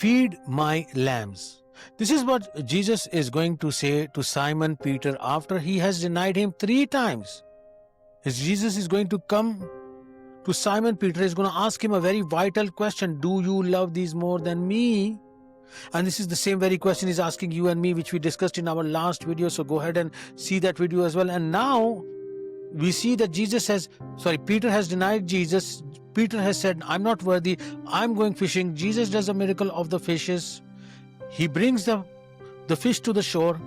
feed my lambs. This is what Jesus is going to say to Simon Peter after he has denied him 3 times. As Jesus is going to come to Simon Peter, is going to ask him a very vital question. Do you love these more than me? And this is the same very question he's asking you and me, which we discussed in our last video. So go ahead and see that video as well. And now we see that Peter has denied Jesus. Peter has said, I'm not worthy. I'm going fishing. Jesus does a miracle of the fishes. He brings the fish to the shore.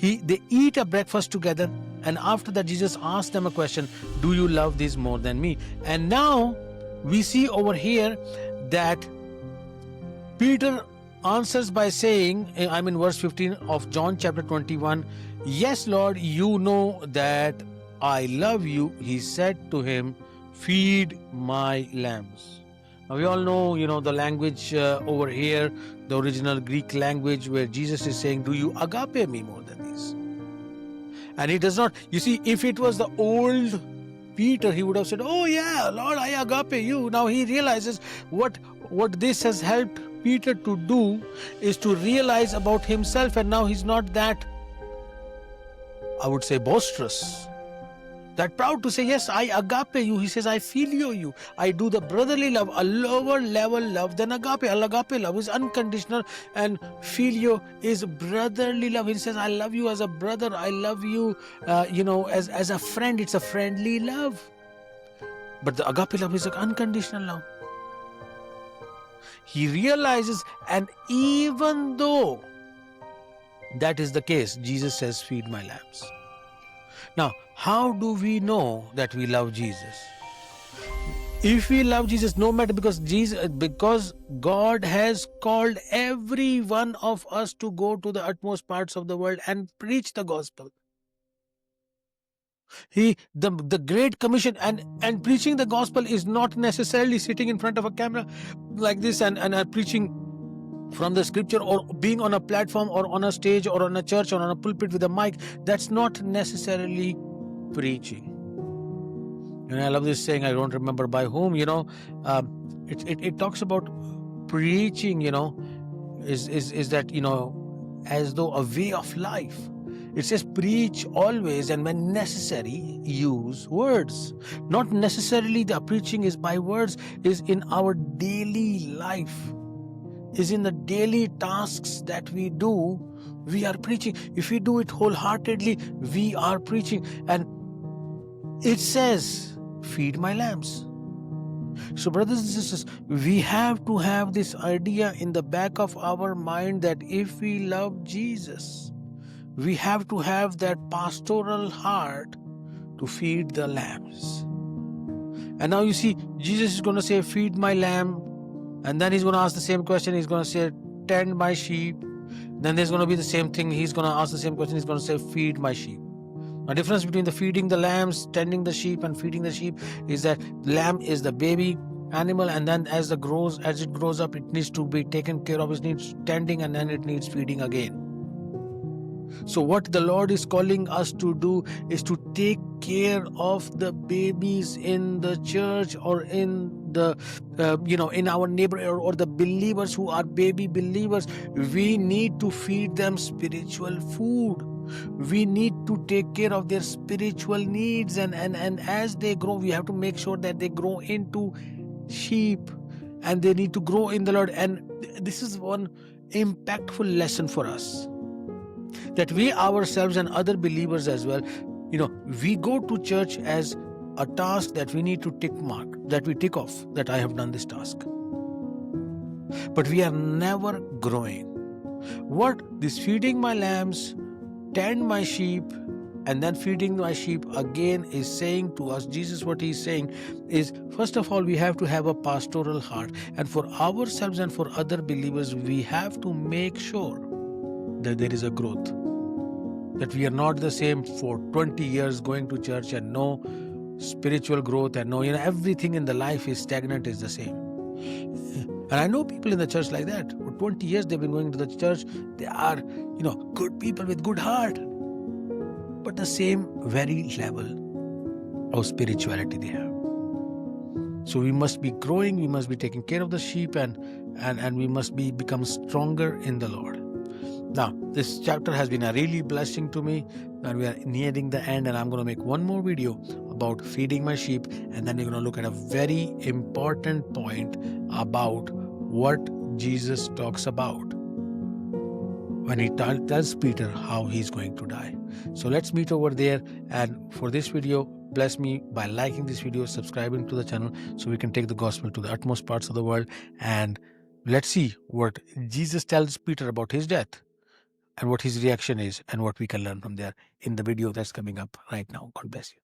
They eat a breakfast together. And after that, Jesus asks them a question. Do you love this more than me? And now we see over here that Peter answers by saying, I'm in verse 15 of John chapter 21, yes, Lord, you know that I love you. He said to him, feed my lambs. Now we all know, the language over here, the original Greek language where Jesus is saying, do you agape me more than these? And he does not. You see, if it was the old Peter, he would have said, oh yeah, Lord, I agape you. Now he realizes what this has helped Peter to do is to realize about himself, and now he's not that, I would say, boisterous, that proud to say, yes, I agape you. He says, I filio you. I do the brotherly love, a lower level love than agape. Agape love is unconditional, and filio is brotherly love. He says, I love you as a brother. I love you, as a friend. It's a friendly love. But the agape love is an unconditional love. He realizes, and even though that is the case, Jesus says, feed my lambs. Now, how do we know that we love Jesus? If we love Jesus, no matter, because God has called every one of us to go to the utmost parts of the world and preach the gospel. The Great Commission and preaching the gospel is not necessarily sitting in front of a camera like this and preaching from the scripture, or being on a platform or on a stage or on a church or on a pulpit with a mic. That's not necessarily preaching. And I love this saying, I don't remember by whom, it talks about preaching, is that, as though a way of life. It says preach always, and when necessary, use words. Not necessarily the preaching is by words, is in our daily life, is in the daily tasks that we do. We are preaching. If we do it wholeheartedly, we are preaching. And it says, feed my lambs. So brothers and sisters, we have to have this idea in the back of our mind that if we love Jesus, we have to have that pastoral heart to feed the lambs. And now you see, Jesus is going to say, feed my lamb. And then he's going to ask the same question. He's going to say, tend my sheep. Then there's going to be the same thing. He's going to ask the same question. He's going to say, feed my sheep. The difference between the feeding the lambs, tending the sheep, and feeding the sheep is that lamb is the baby animal, and then as it grows up, it needs to be taken care of. It needs tending, and then it needs feeding again. So what the Lord is calling us to do is to take care of the babies in the church, or in the in our neighborhood, or the believers who are baby believers. We need to feed them spiritual food. We need to take care of their spiritual needs, and as they grow, we have to make sure that they grow into sheep, and they need to grow in the Lord. And this is one impactful lesson for us, that we ourselves and other believers as well, we go to church as a task that we need to tick off, that I have done this task. But we are never growing. What this feeding my lambs, tend my sheep, and then feeding my sheep again is saying to us, Jesus, what he's saying is, first of all, we have to have a pastoral heart. And for ourselves and for other believers, we have to make sure that there is a growth. That we are not the same for 20 years going to church and no spiritual growth, and no, everything in the life is stagnant, is the same. And I know people in the church like that. For 20 years they've been going to the church. They are, good people with good heart, but the same very level of spirituality they have. So we must be growing, we must be taking care of the sheep, and and we must become stronger in the Lord. Now, this chapter has been a really blessing to me, and we are nearing the end, and I'm going to make one more video about feeding my sheep, and then we're going to look at a very important point about what Jesus talks about when he tells Peter how he's going to die. So let's meet over there, and for this video, bless me by liking this video, subscribing to the channel, so we can take the gospel to the utmost parts of the world, and let's see what Jesus tells Peter about his death and what his reaction is and what we can learn from there in the video that's coming up right now. God bless you.